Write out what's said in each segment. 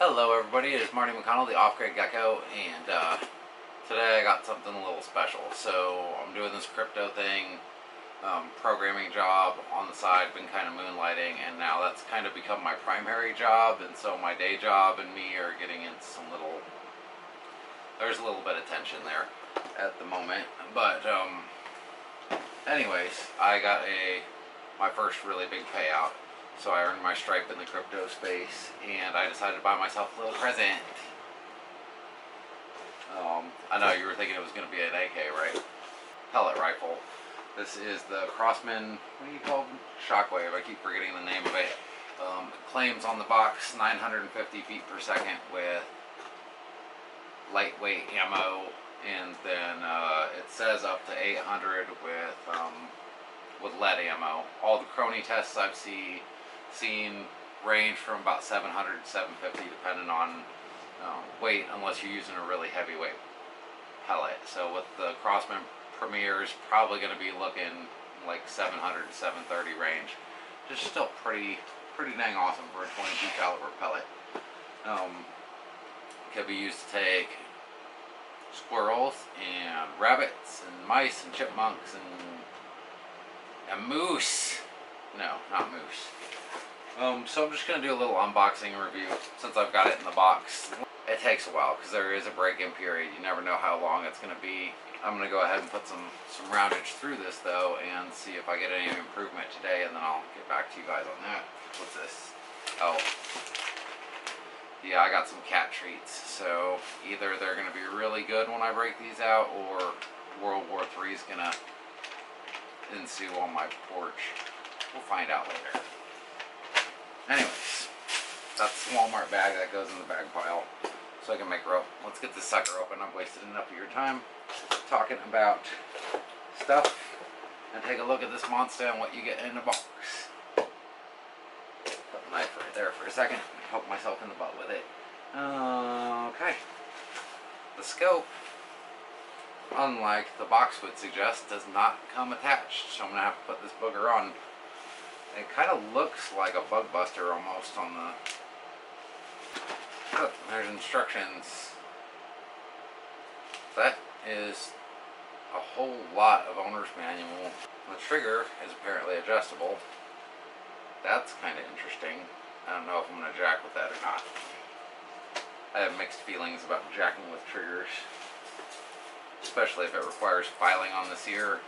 Hello everybody, it is Marty McConnell, the Off-Grid Gecko, and today I got something a little special. So I'm doing this crypto thing, programming job on the side, been kind of moonlighting, and now that's kind of become my primary job, and so my day job and me are getting into there's a little bit of tension there at the moment. But anyways, I got my first really big payout. So I earned my stripe in the crypto space, and I decided to buy myself a little present. I know you were thinking it was going to be an AK, right? Pellet rifle. This is the Crosman, what do you call it? Shockwave. I keep forgetting the name of it. It claims on the box 950 feet per second with lightweight ammo, and then it says up to 800 with lead ammo. All the crony tests I've seen range from about 700 to 750 depending on weight, unless you're using a really heavyweight pellet. So with the Crossman Premier is probably going to be looking like 700 to 730 range. Just still pretty dang awesome for a 22 caliber pellet. Could be used to take squirrels and rabbits and mice and chipmunks and moose. No, not moose. So I'm just going to do a little unboxing review since I've got it in the box. It takes a while because there is a break-in period. You never know how long it's going to be. I'm going to go ahead and put some roundage through this though and see if I get any improvement today, and then I'll get back to you guys on that. What's this? Oh. Yeah, I got some cat treats. So either they're going to be really good when I break these out, or World War III is going to ensue on my porch. We'll find out later. Anyways, that's the Walmart bag that goes in the bag pile, so I can make rope. Let's get this sucker open. I've wasted enough of your time talking about stuff, and take a look at this monster and what you get in the box. Put the knife right there for a second, poke myself in the butt with it. Okay. The scope, unlike the box would suggest, does not come attached, so I'm going to have to put this booger on. It kind of looks like a bug buster almost on the... Oh, there's instructions. That is a whole lot of owner's manual. The trigger is apparently adjustable. That's kind of interesting. I don't know if I'm going to jack with that or not. I have mixed feelings about jacking with triggers, especially if it requires filing on this ear.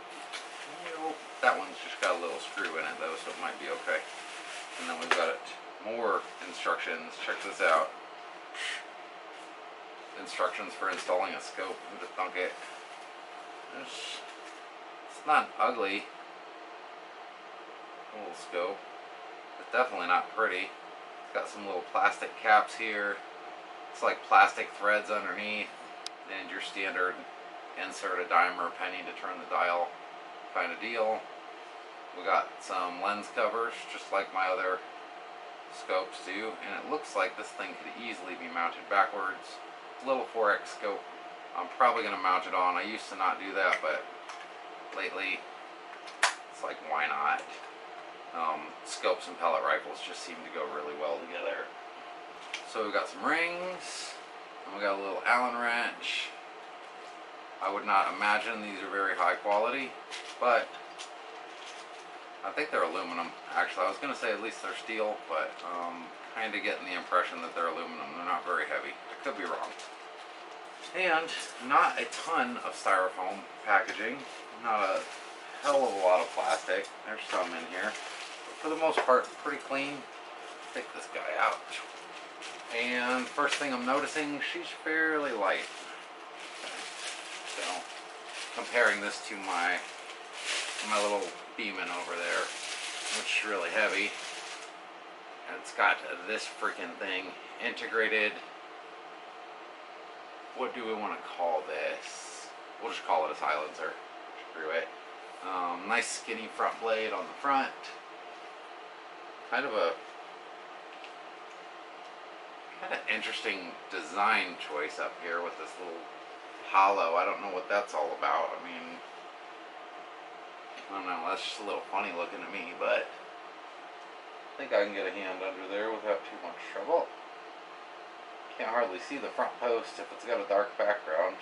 That one's just got a little screw in it though, so it might be okay. And then we've got more instructions. Check this out. Instructions for installing a scope. Who'd have thunk it? It's not ugly little scope. It's definitely not pretty. It's got some little plastic caps here. It's like plastic threads underneath, and your standard insert a dime or a penny to turn the dial kind of deal. We got some lens covers, just like my other scopes do, and it looks like this thing could easily be mounted backwards. Little 4X scope. I'm probably going to mount it on. I used to not do that, but lately it's like, why not? Scopes and pellet rifles just seem to go really well together. So we've got some rings, and we got a little Allen wrench. I would not imagine these are very high quality, but I think they're aluminum. Actually, I was going to say at least they're steel, but kind of getting the impression that they're aluminum. They're not very heavy. I could be wrong. And not a ton of styrofoam packaging. Not a hell of a lot of plastic. There's some in here. But for the most part, pretty clean. Take this guy out. And first thing I'm noticing, she's fairly light. So, comparing this to my little Beeman over there, which is really heavy. And it's got this freaking thing integrated. What do we want to call this? We'll just call it a silencer. Screw it. Nice skinny front blade on the front. Kind of interesting design choice up here with this little hollow. I don't know what that's all about. I mean, I don't know, that's just a little funny looking to me, but I think I can get a hand under there without too much trouble. Can't hardly see the front post if it's got a dark background.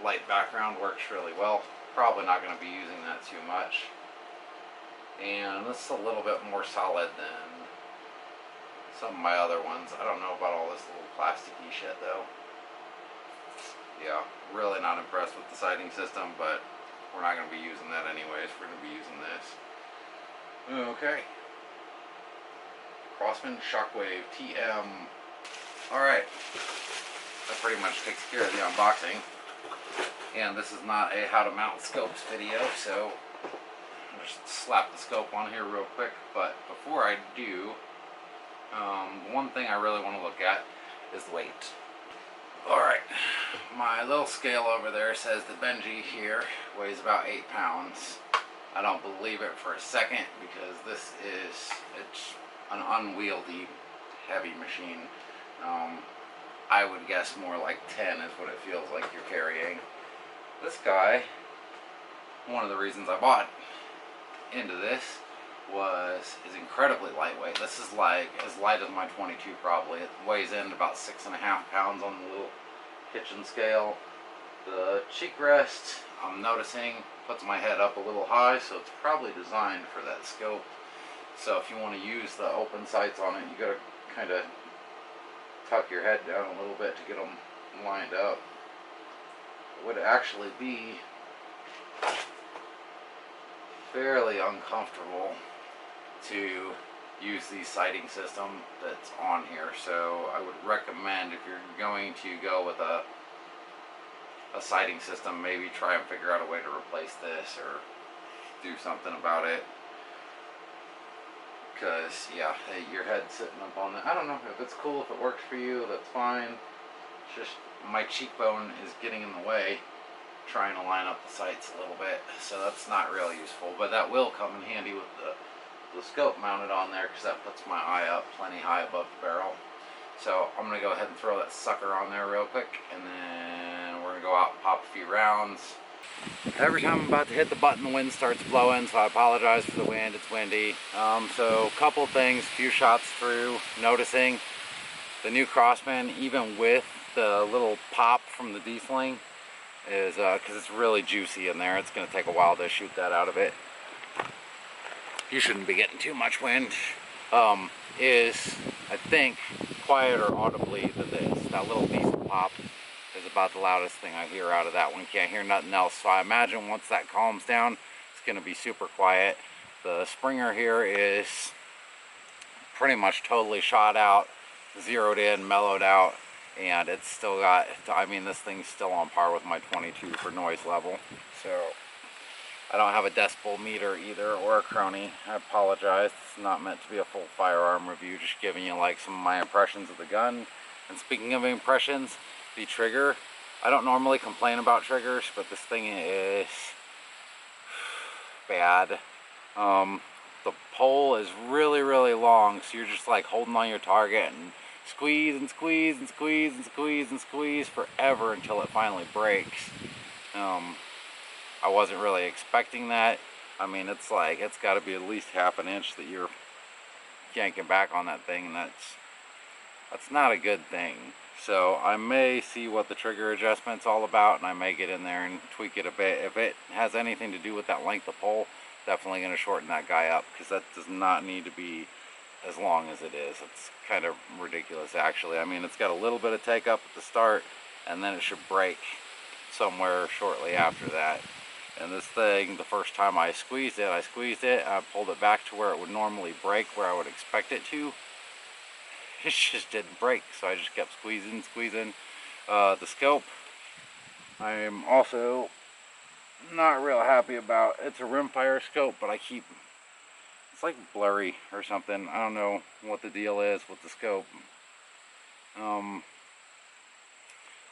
Light background works really well. Probably not going to be using that too much. And this is a little bit more solid than some of my other ones. I don't know about all this little plasticky shit though. Yeah, really not impressed with the sighting system, but we're not going to be using that anyways. We're going to be using this. Okay. Crosman Shockwave TM. Alright. That pretty much takes care of the unboxing. And this is not a how to mount scopes video, so I'll just slap the scope on here real quick. But before I do, one thing I really want to look at is the weight. Alright, my little scale over there says that Benji here weighs about 8 pounds. I don't believe it for a second because it's an unwieldy heavy machine. I would guess more like 10 is what it feels like you're carrying. This guy, one of the reasons I bought into this is incredibly lightweight. This is like as light as my 22 probably. It weighs in about 6.5 pounds on the little kitchen scale. The cheek rest, I'm noticing, puts my head up a little high, so it's probably designed for that scope. So if you want to use the open sights on it, you got to kind of tuck your head down a little bit to get them lined up. It would actually be fairly uncomfortable to use the sighting system that's on here, so I would recommend, if you're going to go with a sighting system, maybe try and figure out a way to replace this or do something about it. Because yeah, your head's sitting up on the, I don't know if it's cool, if it works for you, that's fine. It's just my cheekbone is getting in the way trying to line up the sights a little bit, so that's not real useful. But that will come in handy with the scope mounted on there, because that puts my eye up plenty high above the barrel. So I'm going to go ahead and throw that sucker on there real quick, and then we're going to go out and pop a few rounds. Every time I'm about to hit the button, the wind starts blowing, so I apologize for the wind. It's windy. So a couple things, a few shots through, noticing the new Crossman, even with the little pop from the dieseling, is because it's really juicy in there. It's going to take a while to shoot that out of it. You shouldn't be getting too much wind. Is, I think, quieter audibly than this. That little diesel pop is about the loudest thing I hear out of that one. Can't hear nothing else. So I imagine once that calms down, it's going to be super quiet. The Springer here is pretty much totally shot out, zeroed in, mellowed out, and it's still got, I mean, this thing's still on par with my 22 for noise level. So I don't have a decibel meter either, or a crony. I apologize. It's not meant to be a full firearm review, just giving you like some of my impressions of the gun. And speaking of impressions, the trigger, I don't normally complain about triggers, but this thing is bad. The pole is really, really long, so you're just like holding on your target and squeeze and squeeze and squeeze and squeeze and squeeze forever until it finally breaks. I wasn't really expecting that. I mean, it's like, it's got to be at least half an inch that you're yanking back on that thing, and that's not a good thing. So I may see what the trigger adjustment's all about, and I may get in there and tweak it a bit. If it has anything to do with that length of pole, definitely going to shorten that guy up, because that does not need to be as long as it is. It's kind of ridiculous, actually. I mean, it's got a little bit of take up at the start, and then it should break somewhere shortly after that. And this thing, the first time I squeezed it, I pulled it back to where it would normally break, where I would expect it to. It just didn't break, so I just kept squeezing. The scope, I'm also not real happy about. It's a rimfire scope, but it's like blurry or something. I don't know what the deal is with the scope.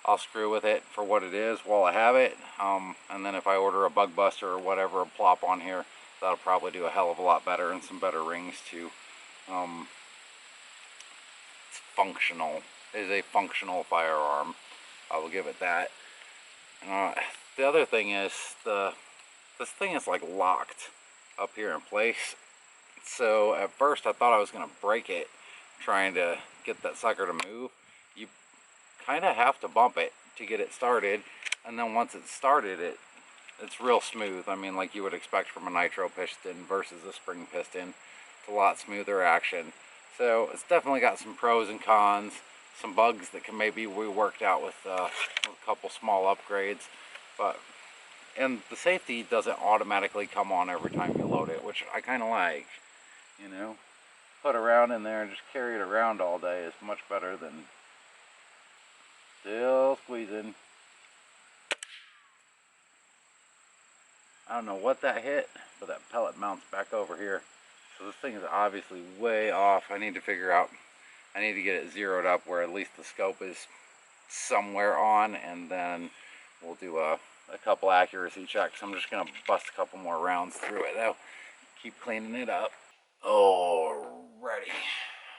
I'll screw with it for what it is while I have it, and then if I order a bug buster or whatever, a plop on here, that'll probably do a hell of a lot better, and some better rings too. It's functional. It is a functional firearm. I will give it that. The other thing is, this thing is like locked up here in place. So at first I thought I was going to break it trying to get that sucker to move. kind of have to bump it to get it started, and then once it's started, it's real smooth. I mean, like you would expect from a nitro piston versus a spring piston. It's a lot smoother action. So it's definitely got some pros and cons, some bugs that can maybe be worked out with a couple small upgrades, but and the safety doesn't automatically come on every time you load it, which I kind of like. You know, put around in there and just carry it around all day is much better than still squeezing. I don't know what that hit, but that pellet mounts back over here. So this thing is obviously way off. I need to figure out, I need to get it zeroed up where at least the scope is somewhere on, and then we'll do a couple accuracy checks. I'm just gonna bust a couple more rounds through it though. Keep cleaning it up. Alrighty.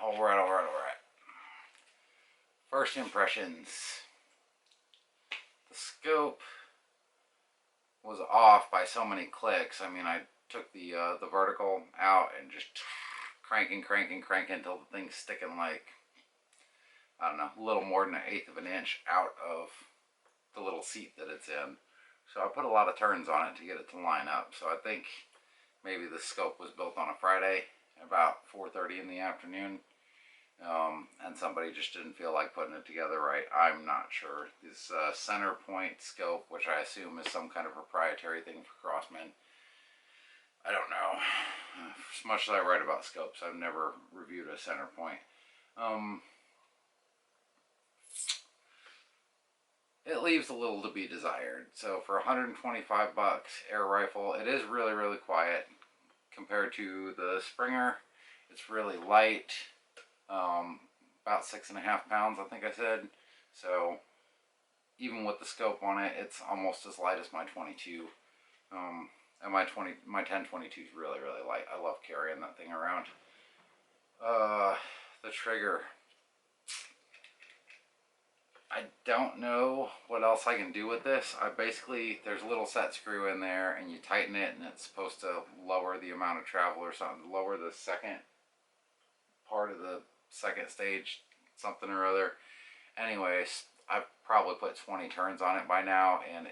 Alright. First impressions. The scope was off by so many clicks. I mean, I took the vertical out and just cranking until the thing's sticking like, I don't know, a little more than 1/8 of an inch out of the little seat that it's in. So I put a lot of turns on it to get it to line up. So I think maybe the scope was built on a Friday about 4:30 in the afternoon. And somebody just didn't feel like putting it together right. I'm not sure. This center point scope, which I assume is some kind of proprietary thing for Crossman, I don't know. As much as I write about scopes, I've never reviewed a center point. It leaves a little to be desired. So for 125 bucks, air rifle, it is really quiet compared to the Springer. It's really light. About 6.5 pounds, I think I said. So even with the scope on it, it's almost as light as my 22. And my 1022 is really light. I love carrying that thing around. The trigger. I don't know what else I can do with this. There's a little set screw in there, and you tighten it, and it's supposed to lower the amount of travel or something, lower the second part of the second stage, something or other. Anyways, I've probably put 20 turns on it by now, and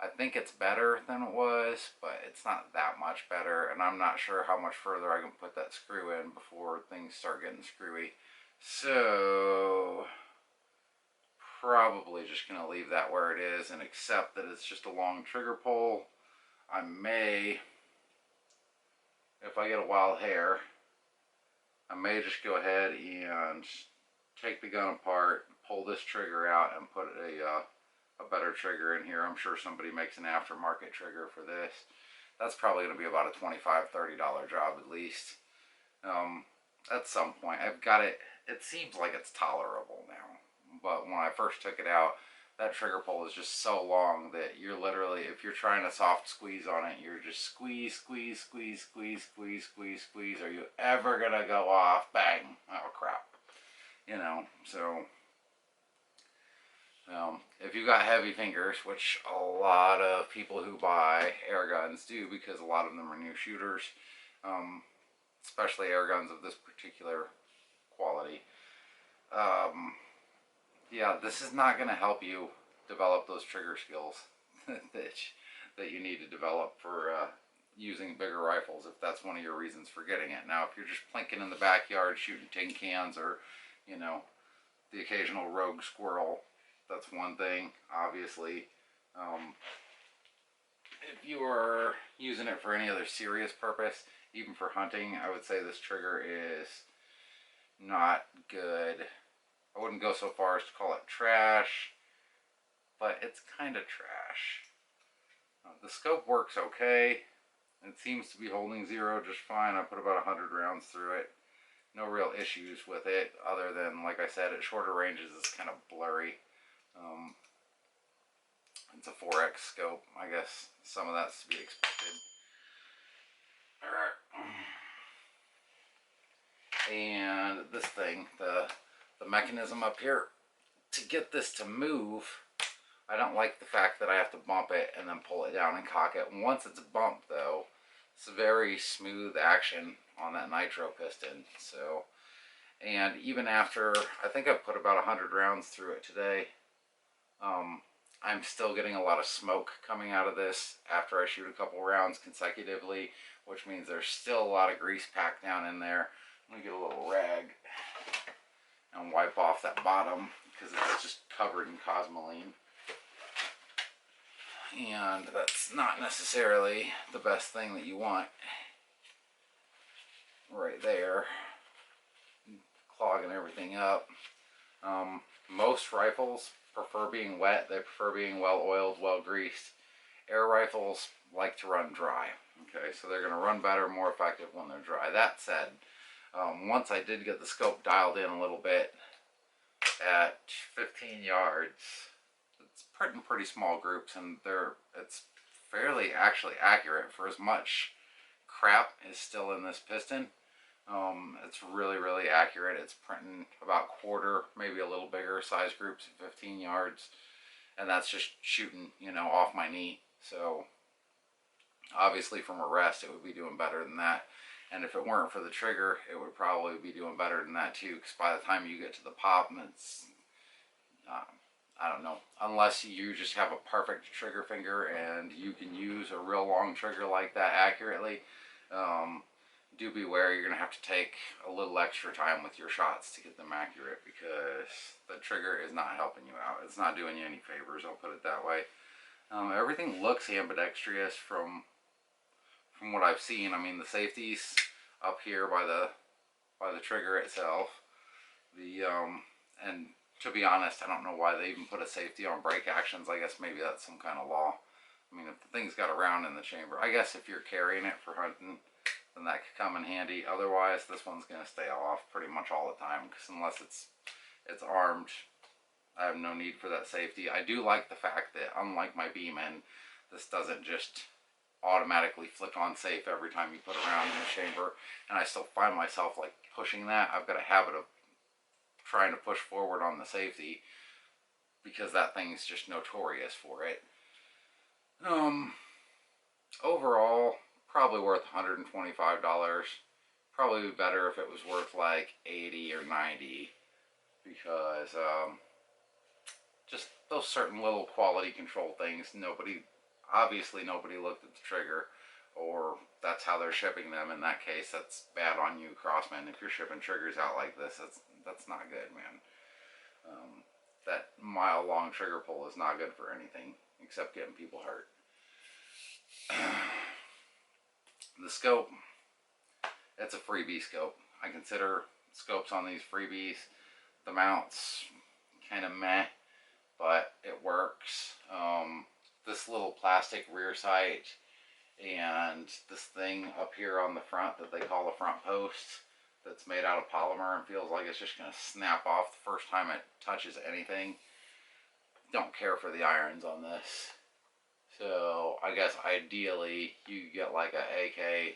I think it's better than it was, but it's not that much better, and I'm not sure how much further I can put that screw in before things start getting screwy. So probably just gonna leave that where it is and accept that it's just a long trigger pull. I may, if I get a wild hair, I may just go ahead and take the gun apart, pull this trigger out, and put a better trigger in here. I'm sure somebody makes an aftermarket trigger for this. That's probably going to be about a $25–30 job at least. At some point, I've got it. It seems like it's tolerable now, but when I first took it out, that trigger pull is just so long that you're literally, if you're trying to soft squeeze on it, you're just squeeze. Are you ever gonna go off? Bang! Oh crap! You know. So if you got heavy fingers, which a lot of people who buy air guns do, because a lot of them are new shooters, especially air guns of this particular quality. Yeah, this is not going to help you develop those trigger skills that you need to develop for using bigger rifles, if that's one of your reasons for getting it. Now, if you're just plinking in the backyard shooting tin cans, or, you know, the occasional rogue squirrel, that's one thing, obviously. If you are using it for any other serious purpose, even for hunting, I would say this trigger is not good. I wouldn't go so far as to call it trash, but it's kind of trash. The scope works okay. It seems to be holding zero just fine. I put about 100 rounds through it. No real issues with it, other than, like I said, at shorter ranges it's kind of blurry. It's a 4X scope. I guess some of that's to be expected. And this thing, the mechanism up here, to get this to move, I don't like the fact that I have to bump it and then pull it down and cock it. Once it's bumped though, it's a very smooth action on that nitro piston. So, And even after, I think I put about 100 rounds through it today, I'm still getting a lot of smoke coming out of this after I shoot a couple rounds consecutively, which means there's still a lot of grease packed down in there. Let me get a little rag and wipe off that bottom because it's just covered in cosmoline. And that's not necessarily the best thing that you want right there, clogging everything up. Most rifles prefer being wet. They prefer being well oiled, well greased. Air rifles like to run dry. Okay, so they're going to run better, more effective when they're dry. That said, once I did get the scope dialed in a little bit at 15 yards, it's in pretty small groups, and it's fairly actually accurate for as much crap is still in this piston. It's really, really accurate. It's printing about quarter, maybe a little bigger size groups at 15 yards, and that's just shooting, you know, off my knee. So obviously from a rest it would be doing better than that, and if it weren't for the trigger it would probably be doing better than that too, because by the time you get to the pop, it's I don't know, unless you just have a perfect trigger finger and you can use a real long trigger like that accurately, do beware, you're going to have to take a little extra time with your shots to get them accurate, because the trigger is not helping you out. It's not doing you any favors, I'll put it that way. Everything looks ambidextrous from what I've seen. I mean, the safety's up here by the trigger itself. And to be honest, I don't know why they even put a safety on break actions. I guess maybe that's some kind of law. I mean, if the thing's got a round in the chamber, I guess if you're carrying it for hunting, then that could come in handy. Otherwise, this one's going to stay off pretty much all the time, because unless it's armed, I have no need for that safety. I do like the fact that, unlike my Beeman, this doesn't just automatically flick on safe every time you put a round in the chamber, and I still find myself like pushing that. I've got a habit of trying to push forward on the safety because that thing's just notorious for it. Overall, probably worth $125. Probably be better if it was worth like 80 or 90, because just those certain little quality control things, obviously nobody looked at the trigger, or that's how they're shipping them. In that case, that's bad on you, Crossman. If you're shipping triggers out like this, that's not good, man. That mile-long trigger pull is not good for anything except getting people hurt. The scope, it's a freebie scope. I consider scopes on these freebies. The mount's kind of meh, but it works. This little plastic rear sight and this thing up here on the front that they call the front post, that's made out of polymer and feels like it's just going to snap off the first time it touches anything. Don't care for the irons on this. So I guess ideally you get like a AK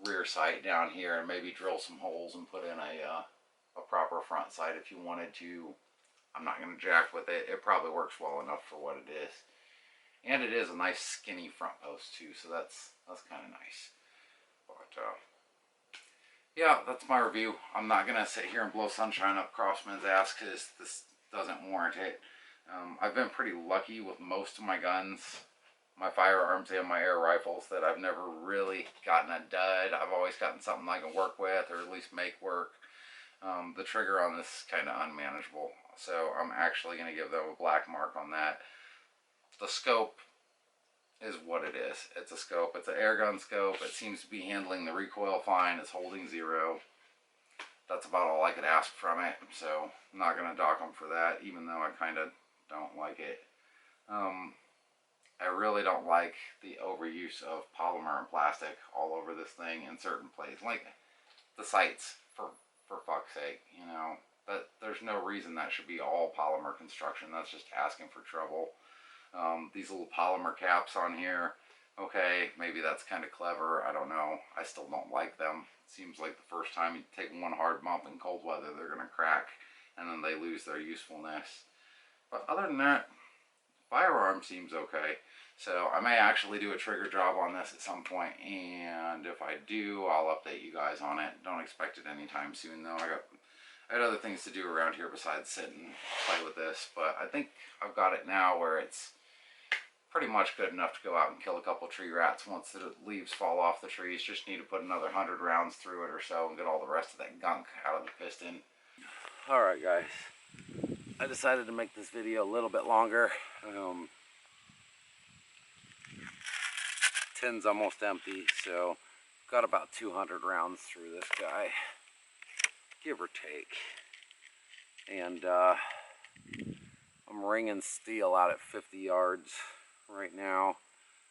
rear sight down here and maybe drill some holes and put in a proper front sight if you wanted to. I'm not going to jack with it. It probably works well enough for what it is. And it is a nice skinny front post too, so that's kind of nice. But yeah, that's my review. I'm not going to sit here and blow sunshine up Crossman's ass because this doesn't warrant it. I've been pretty lucky with most of my guns, my firearms and my air rifles, that I've never really gotten a dud. I've always gotten something I can work with, or at least make work. The trigger on this is kind of unmanageable, so I'm actually going to give them a black mark on that. The scope is what it is. It's a scope. It's an airgun scope. It seems to be handling the recoil fine. It's holding 0. That's about all I could ask from it, so I'm not going to dock them for that, even though I kind of don't like it. I really don't like the overuse of polymer and plastic all over this thing in certain places, like the sights, for fuck's sake, you know. But there's no reason that should be all polymer construction. That's just asking for trouble. These little polymer caps on here, okay, maybe that's kind of clever, I don't know. I still don't like them. It seems like the first time you take one hard bump in cold weather, they're going to crack, and then they lose their usefulness. But other than that, firearm seems okay. So I may actually do a trigger job on this at some point, and if I do, I'll update you guys on it. Don't expect it anytime soon though. I got I had other things to do around here besides sit and play with this, but I think I've got it now where it's pretty much good enough to go out and kill a couple tree rats once the leaves fall off the trees. Just need to put another 100 rounds through it or so and get all the rest of that gunk out of the piston. Alright guys, I decided to make this video a little bit longer. Tin's almost empty, so got about 200 rounds through this guy, give or take. And I'm ringing steel out at 50 yards right now.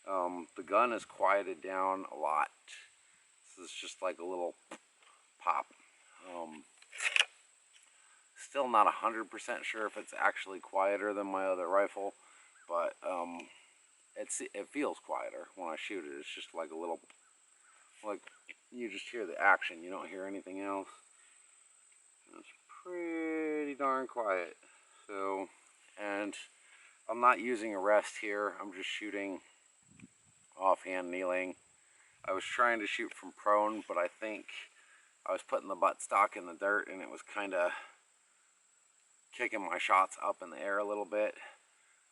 The gun is quieted down a lot. This is just like a little pop. Still not 100% sure if it's actually quieter than my other rifle, but it feels quieter when I shoot it. It's just like a little, like you just hear the action, you don't hear anything else. It's pretty darn quiet. So, and I'm not using a rest here, I'm just shooting offhand kneeling. I was trying to shoot from prone, but I think I was putting the buttstock in the dirt and it was kind of kicking my shots up in the air a little bit.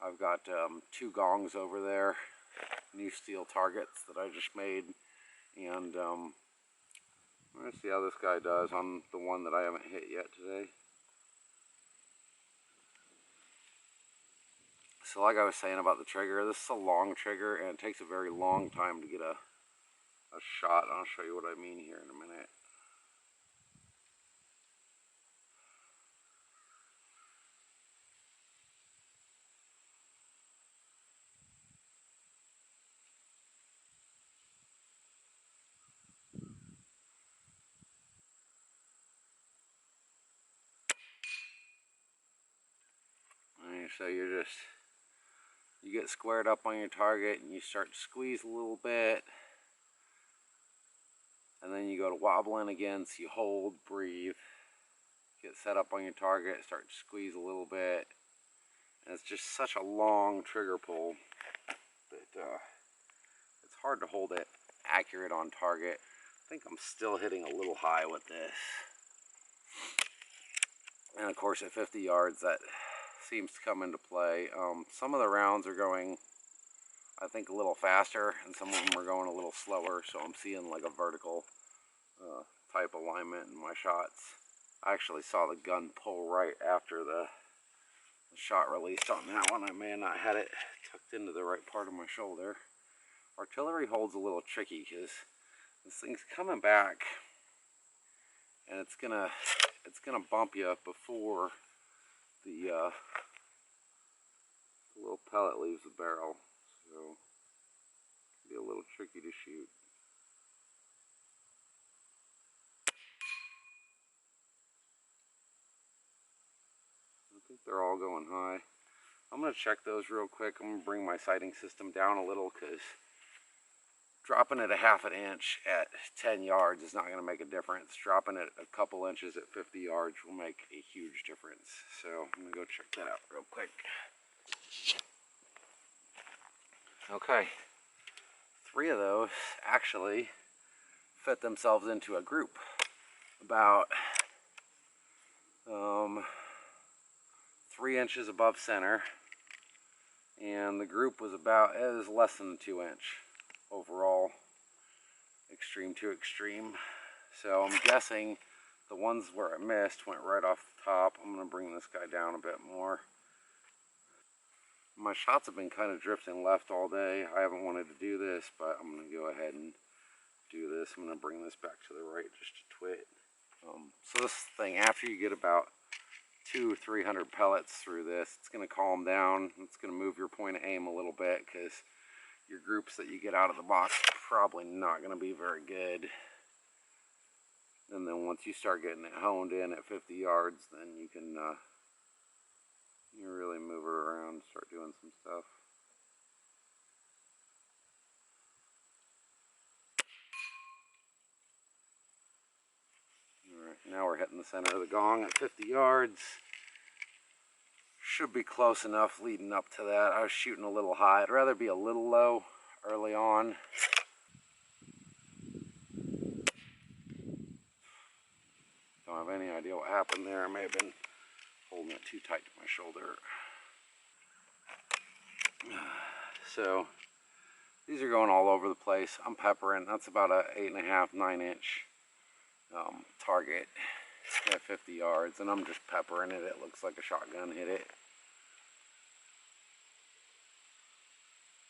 I've got 2 gongs over there, new steel targets that I just made, and let's see how this guy does on the one that I haven't hit yet today. So like I was saying about the trigger, this is a long trigger and it takes a very long time to get a shot. I'll show you what I mean here in a minute. So you get squared up on your target and you start to squeeze a little bit, and then you go to wobbling again, so you hold, breathe, get set up on your target, start to squeeze a little bit, and it's just such a long trigger pull that it's hard to hold it accurate on target. I think I'm still hitting a little high with this, and of course at 50 yards that seems to come into play. Some of the rounds are going, I think, a little faster, and some of them are going a little slower, so I'm seeing like a vertical type alignment in my shots. I actually saw the gun pull right after the shot released on that one. I may have not had it tucked into the right part of my shoulder. Artillery holds a little tricky because this thing's coming back and it's gonna bump you before the little pellet leaves the barrel, so it'll be a little tricky to shoot. I think they're all going high. I'm going to check those real quick. I'm going to bring my sighting system down a little because dropping it a half an inch at 10 yards is not going to make a difference. Dropping it a couple inches at 50 yards will make a huge difference. So I'm going to go check that out real quick. Okay, 3 of those actually fit themselves into a group about 3 inches above center, and the group was less than 2 inch overall, extreme to extreme. So I'm guessing the ones where I missed went right off the top. I'm going to bring this guy down a bit more. My shots have been kind of drifting left all day. I haven't wanted to do this, but I'm going to go ahead and do this. I'm going to bring this back to the right just a twit. So this thing, after you get about 200-300 pellets through this, it's going to calm down. It's going to move your point of aim a little bit because your groups that you get out of the box are probably not going to be very good. And then once you start getting it honed in at 50 yards, then you can you really move it around and start doing some stuff. Alright, now we're hitting the center of the gong at 50 yards. Should be close enough leading up to that. I was shooting a little high. I'd rather be a little low early on. Don't have any idea what happened there. I may have been holding it too tight to my shoulder. So these are going all over the place. I'm peppering. That's about a 8.5, 9-inch target at 50 yards, and I'm just peppering it. It looks like a shotgun hit it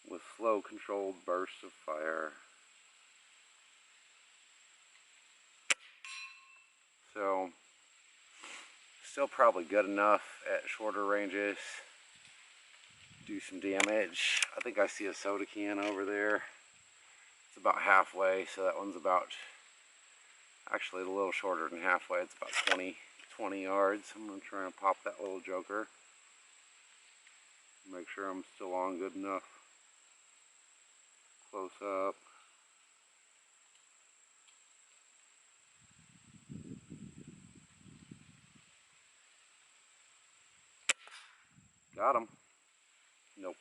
with slow, controlled bursts of fire. So still probably good enough at shorter ranges. Do some damage. I think I see a soda can over there. It's about halfway, so that one's about, actually a little shorter than halfway. It's about 20 yards. I'm going to try and pop that little joker. Make sure I'm still on good enough. Close up. Got him. Nope.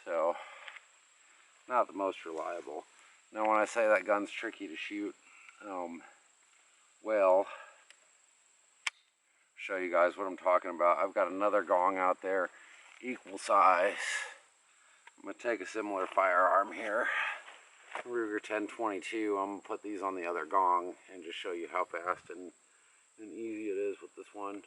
So, not the most reliable. Now when I say that gun's tricky to shoot, well, show you guys what I'm talking about. I've got another gong out there, equal size. I'm going to take a similar firearm here, Ruger 1022. I'm going to put these on the other gong and just show you how fast and easy it is with this one.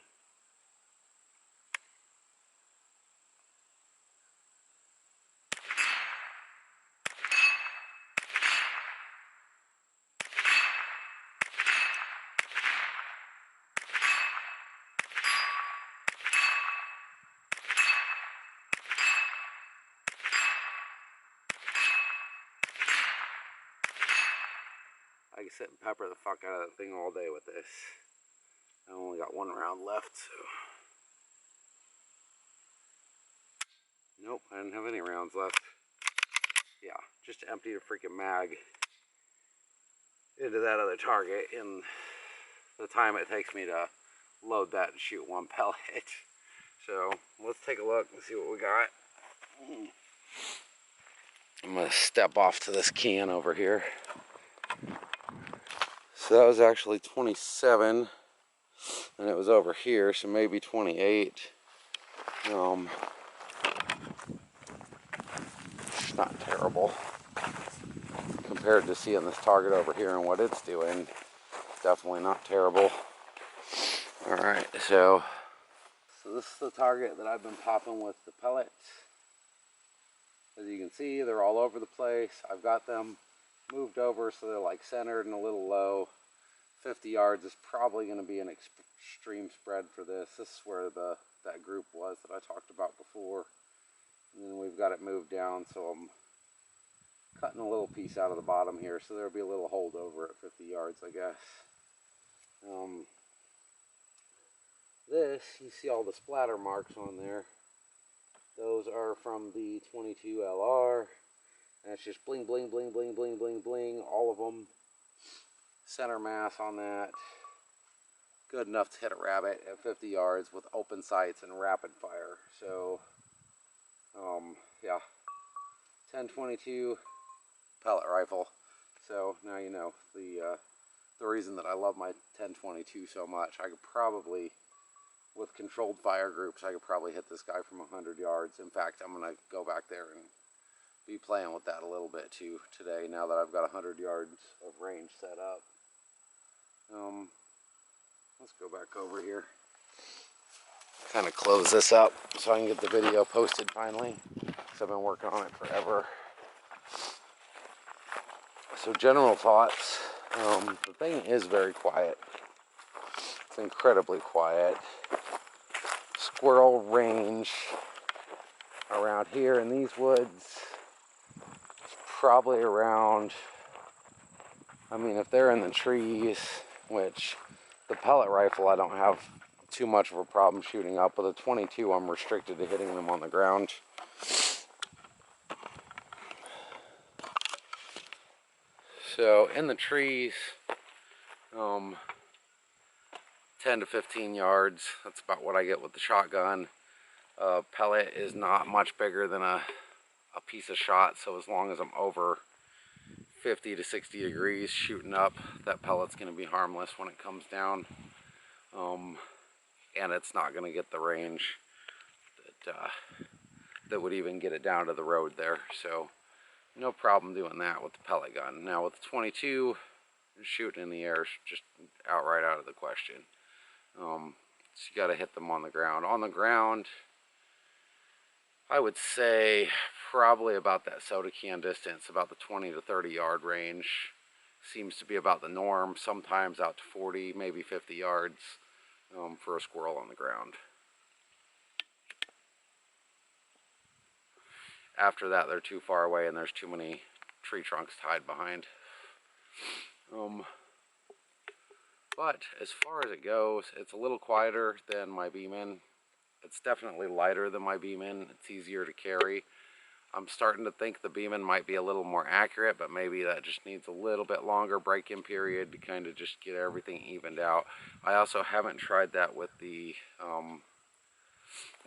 I can sit and pepper the fuck out of that thing all day with this. I only got one round left, so. Nope, I didn't have any rounds left. Yeah, just emptied a freaking mag into that other target in the time it takes me to load that and shoot one pellet. So let's take a look and see what we got. I'm gonna step off to this can over here. So that was actually 27, and it was over here, so maybe 28. It's not terrible compared to seeing this target over here and what it's doing. Definitely not terrible. All right, so this is the target that I've been popping with the pellets. As you can see, they're all over the place. I've got them moved over so they're like centered and a little low. 50 yards is probably going to be an extreme spread for this. This is where that group was that I talked about before. And then we've got it moved down, so I'm cutting a little piece out of the bottom here, so there'll be a little holdover at 50 yards, I guess. This, you see all the splatter marks on there. Those are from the 22 LR. And it's just bling, bling, bling, bling, bling, bling, bling, all of them. Center mass on that. Good enough to hit a rabbit at 50 yards with open sights and rapid fire. So, yeah. 1022 pellet rifle. So now you know the reason that I love my 1022 so much. I could probably, with controlled fire groups, I could probably hit this guy from 100 yards. In fact, I'm going to go back there and be playing with that a little bit too today, now that I've got 100 yards of range set up. Let's go back over here. Kind of close this up so I can get the video posted finally, because I've been working on it forever. So general thoughts, the thing is very quiet. It's incredibly quiet. Squirrel range around here in these woods is probably around, I mean, if they're in the trees, which the pellet rifle I don't have too much of a problem shooting up, but the 22 I'm restricted to hitting them on the ground. So in the trees, 10 to 15 yards, that's about what I get with the shotgun. Pellet is not much bigger than a piece of shot, so as long as I'm over 50 to 60 degrees shooting up, that pellet's going to be harmless when it comes down. And it's not going to get the range that would even get it down to the road there. So no problem doing that with the pellet gun. Now with the 22, shooting in the air is just outright out of the question. So you got to hit them on the ground. On the ground, I would say probably about that soda can distance, about the 20 to 30 yard range seems to be about the norm. Sometimes out to 40, maybe 50 yards for a squirrel on the ground. After that, they're too far away and there's too many tree trunks to hide behind. But as far as it goes, it's a little quieter than my Beeman. It's definitely lighter than my Beeman. It's easier to carry. I'm starting to think the Beeman might be a little more accurate, but maybe that just needs a little bit longer break-in period to kind of just get everything evened out. I also haven't tried that with the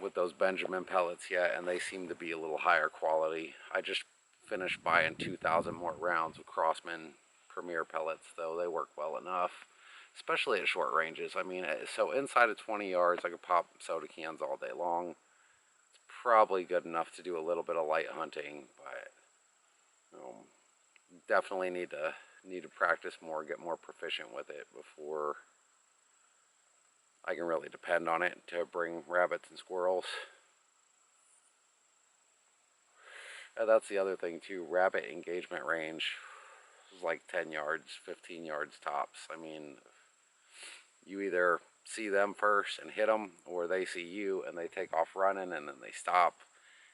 with those Benjamin pellets yet, and they seem to be a little higher quality. I just finished buying 2,000 more rounds of Crossman Premier pellets, though they work well enough, especially at short ranges. I mean, so inside of 20 yards, I could pop soda cans all day long. It's probably good enough to do a little bit of light hunting, but definitely need to practice more, get more proficient with it before I can really depend on it to bring rabbits and squirrels. And that's the other thing too, rabbit engagement range is like 10 yards, 15 yards tops. I mean, you either see them first and hit them, or they see you and they take off running and then they stop.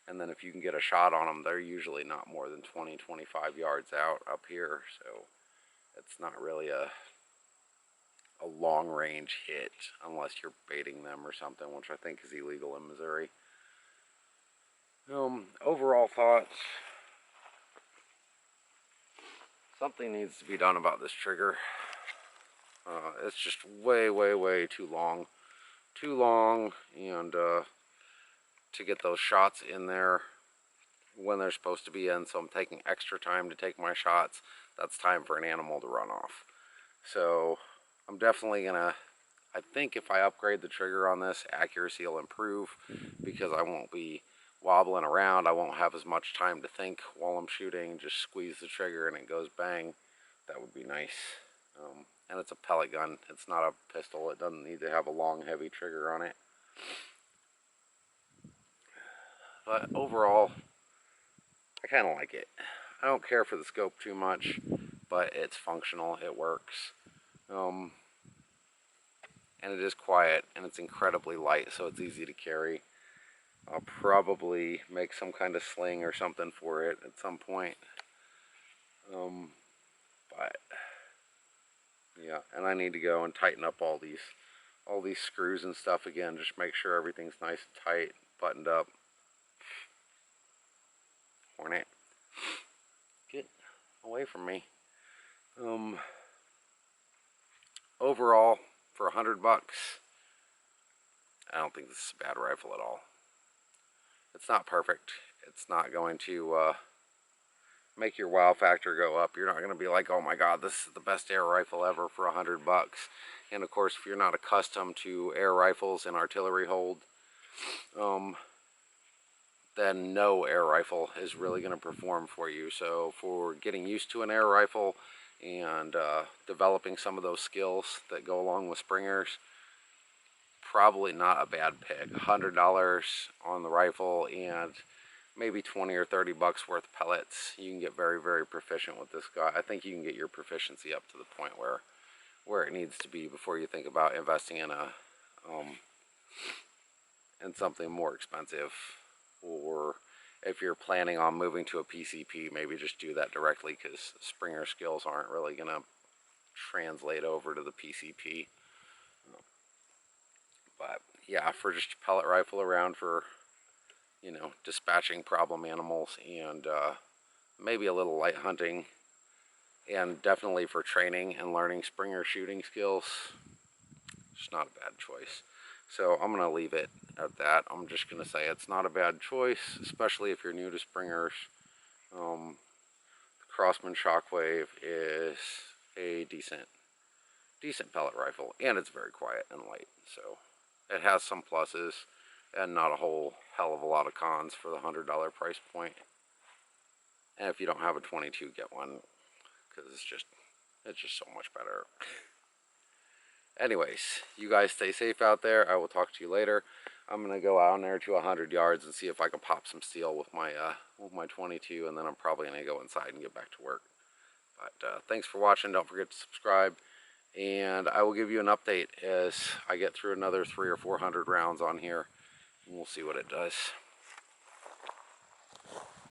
And then if you can get a shot on them, they're usually not more than 20, 25 yards out up here. So it's not really a long range hit unless you're baiting them or something, which I think is illegal in Missouri. Overall thoughts, something needs to be done about this trigger. It's just way too long, and to get those shots in there when they're supposed to be in. So I'm taking extra time to take my shots. That's time for an animal to run off. So I'm definitely gonna, I think if I upgrade the trigger on this, accuracy will improve because I won't be wobbling around. I won't have as much time to think while I'm shooting. Just squeeze the trigger and it goes bang. That would be nice. And it's a pellet gun. It's not a pistol. It doesn't need to have a long, heavy trigger on it. But overall, I kind of like it. I don't care for the scope too much, but it's functional. It works. And it is quiet, and it's incredibly light, so it's easy to carry. I'll probably make some kind of sling or something for it at some point. But yeah, and I need to go and tighten up all these screws and stuff again. Just make sure everything's nice and tight, buttoned up. Hornet, get away from me. Overall, for $100, I don't think this is a bad rifle at all. It's not perfect. It's not going to make your wow factor go up. You're not going to be like, oh my god, this is the best air rifle ever for $100. And of course, if you're not accustomed to air rifles and artillery hold, then no air rifle is really going to perform for you. So for getting used to an air rifle and developing some of those skills that go along with springers, probably not a bad pick. $100 on the rifle and maybe 20 or 30 bucks worth of pellets. You can get very proficient with this guy. I think you can get your proficiency up to the point where it needs to be before you think about investing in in something more expensive. Or if you're planning on moving to a PCP, maybe just do that directly, because Springer skills aren't really going to translate over to the PCP. But yeah, for just a pellet rifle around for, you know, dispatching problem animals and maybe a little light hunting, and definitely for training and learning Springer shooting skills, it's not a bad choice. So I'm going to leave it at that. I'm just going to say it's not a bad choice, especially if you're new to Springers. The Crosman Shockwave is a decent pellet rifle, and it's very quiet and light, so it has some pluses and not a whole hell of a lot of cons for the $100 price point. And if you don't have a 22, get one, because it's just so much better. Anyways, you guys stay safe out there. I will talk to you later. I'm gonna go out there to 100 yards and see if I can pop some steel with my 22, and then I'm probably gonna go inside and get back to work. But thanks for watching. Don't forget to subscribe, and I will give you an update as I get through another 300 or 400 rounds on here, and we'll see what it does.